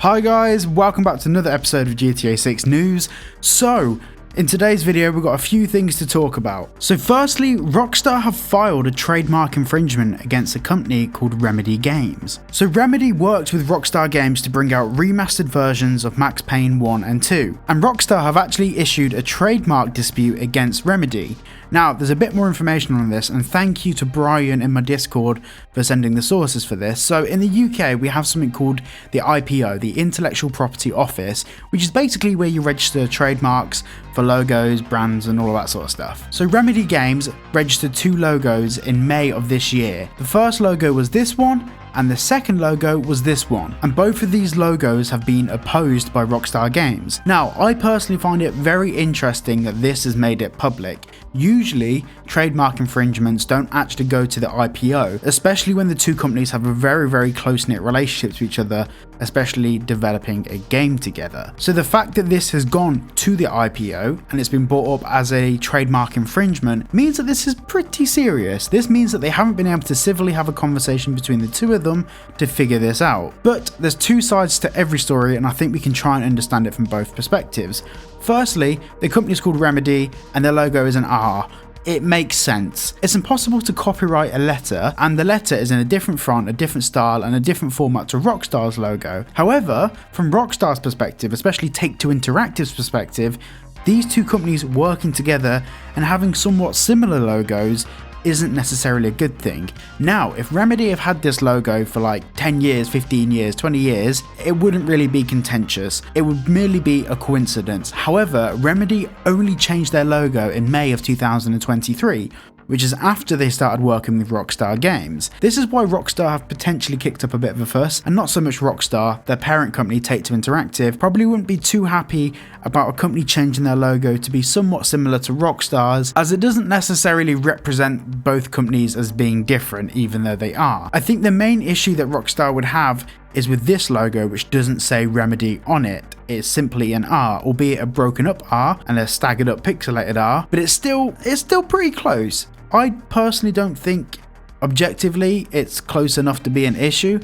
Hi guys, welcome back to another episode of GTA 6 News. So, in today's video we've got a few things to talk about. So firstly, Rockstar have filed a trademark infringement against a company called Remedy Games. So Remedy worked with Rockstar Games to bring out remastered versions of Max Payne 1 and 2, and Rockstar have actually issued a trademark dispute against Remedy. Now, there's a bit more information on this, and thank you to Brian in my Discord for sending the sources for this. So in the UK, we have something called the IPO, the Intellectual Property Office, which is basically where you register trademarks for logos, brands, and all of that sort of stuff. So Remedy Games registered 2 logos in May of this year. The first logo was this one, and the second logo was this one, and both of these logos have been opposed by Rockstar Games. Now, I personally find it very interesting that this has made it public. Usually, trademark infringements don't actually go to the IPO, especially when the two companies have a very close-knit relationship to each other, especially developing a game together. So the fact that this has gone to the IPO and it's been brought up as a trademark infringement means that this is pretty serious. This means that they haven't been able to civilly have a conversation between the two of them to figure this out. But there's two sides to every story, and I think we can try and understand it from both perspectives. Firstly, the company's called Remedy and their logo is an R. It makes sense. It's impossible to copyright a letter, and the letter is in a different font, a different style, and a different format to Rockstar's logo. However, from Rockstar's perspective, especially Take-Two Interactive's perspective, these two companies working together and having somewhat similar logos isn't necessarily a good thing. Now, if Remedy have had this logo for like 10 years, 15 years, 20 years, it wouldn't really be contentious. It would merely be a coincidence. However, Remedy only changed their logo in May of 2023, which is after they started working with Rockstar Games. This is why Rockstar have potentially kicked up a bit of a fuss, and not so much Rockstar. Their parent company, Take-Two Interactive, probably wouldn't be too happy about a company changing their logo to be somewhat similar to Rockstar's, as it doesn't necessarily represent both companies as being different, even though they are. I think the main issue that Rockstar would have is with this logo, which doesn't say Remedy on it. It's simply an R, albeit a broken up R and a staggered up pixelated R, but it's still pretty close. I personally don't think objectively it's close enough to be an issue,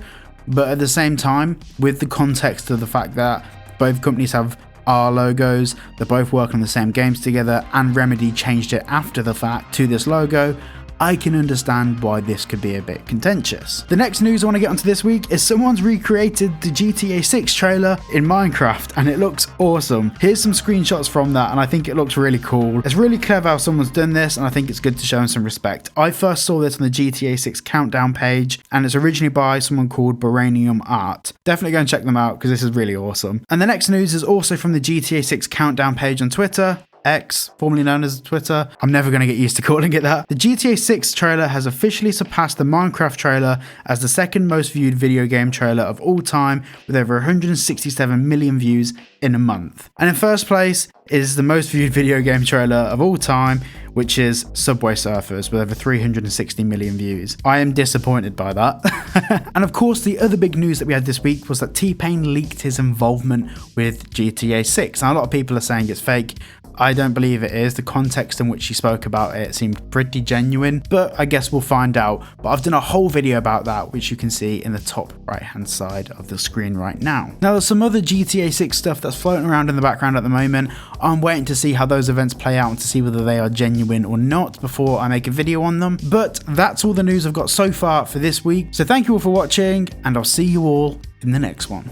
but at the same time, with the context of the fact that both companies have R logos, they're both working on the same games together, and Remedy changed it after the fact to this logo, I can understand why this could be a bit contentious. The next news I want to get onto this week is someone's recreated the GTA 6 trailer in Minecraft, and it looks awesome. Here's some screenshots from that, and I think it looks really cool. It's really clever how someone's done this, and I think it's good to show them some respect. I first saw this on the GTA 6 countdown page, and it's originally by someone called Boranium Art. Definitely go and check them out because this is really awesome. And the next news is also from the GTA 6 countdown page on Twitter. X, formerly known as Twitter. I'm never going to get used to calling it that. The GTA 6 trailer has officially surpassed the Minecraft trailer as the second most viewed video game trailer of all time, with over 167 million views in a month. And in first place is the most viewed video game trailer of all time, which is Subway Surfers, with over 360 million views. I am disappointed by that. And of course, the other big news that we had this week was that T-Pain leaked his involvement with GTA 6. Now, a lot of people are saying it's fake. I don't believe it is. The context in which he spoke about it seemed pretty genuine, but I guess we'll find out. But I've done a whole video about that, which you can see in the top right hand side of the screen right now. Now, there's some other GTA 6 stuff that's floating around in the background at the moment. I'm waiting to see how those events play out and to see whether they are genuine or not before I make a video on them. But that's all the news I've got so far for this week. So thank you all for watching, and I'll see you all in the next one.